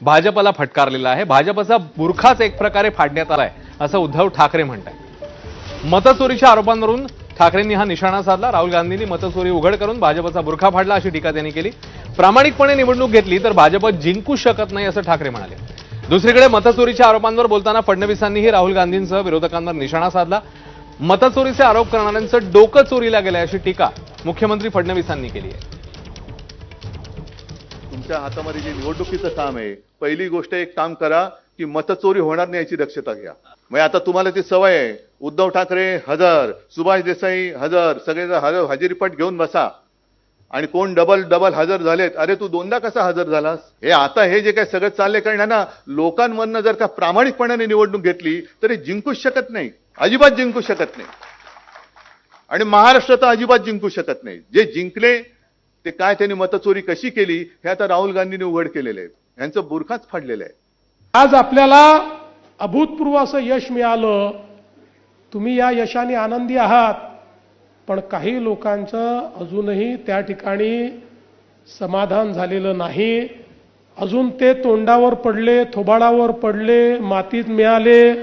भाजपला फटकारलेला आहे। भाजपचा बुरखाच एक प्रकारे फाडण्यात आलाय असं उद्धव ठाकरे म्हणतात। मतचोरीच्या आरोपांवरून ठाकरेंनी हा निशाणा साधला। राहुल गांधींनी मतचोरी उघड करून भाजपचा बुरखा फाडला अशी टीका त्यांनी केली। प्रामाणिकपणे निवडणूक घेतली तर भाजप जिंकू शकत नाही असं ठाकरे म्हणाले। दुसरीकडे मतचोरीच्या आरोपांवर बोलताना फडणवीसांनीही राहुल गांधींसह विरोधकांवर निशाणा साधला। मतचोरीचे आरोप करणाऱ्यांचं डोकं चोरीला गेलंय अशी टीका मुख्यमंत्री फडणवीसांनी केली आहे। तुमच्या हातामध्ये जे निवडणुकीचं काम आहे, पहिली गोष्ट एक काम करा की मतचोरी होणार नाही याची दक्षता घ्या। मग आता तुम्हाला ती सवय आहे, उद्धव ठाकरे हजर, सुभाष देसाई हजर, सगळे हजेरीपट घेऊन बसा आणि कोण डबल हजर झालेत, अरे तू दोनदा कसा हजर झालास? हे आता हे जे काय सगळं चाललंय, कारण ना लोकांमधनं जर का प्रामाणिकपणाने निवडणूक घेतली तरी जिंकूच शकत नाही, अजिबात जिंकू शकत नाही। आणि महाराष्ट्र तर अजिबात जिंकू शकत नाही। जे जिंकले ते काय, त्यांनी मतचोरी कशी केली हे आता राहुल गांधींनी उघड केलेले आहे, यांचं बुरखाच फाडलेलं आहे। आज आपल्याला अभूतपूर्व असं यश मिळालं, तुम्ही या यशाने आनंदी आहात, पण काही लोकांचं अजूनही त्या ठिकाणी समाधान झालेलं नाही। अजून ते तोंडावर पडले, थोबाडावर पडले, मातीत मिळाले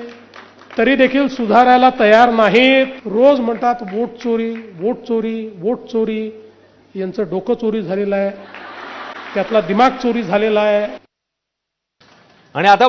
तरी देखील सुधारायला तयार नाहीत। रोज म्हणतात वोट चोरी, वोट चोरी, वोट चोरी। यांचं डोकं चोरी झालेलं आहे, त्यातला दिमाग चोरी झालेला आहे। आणि आता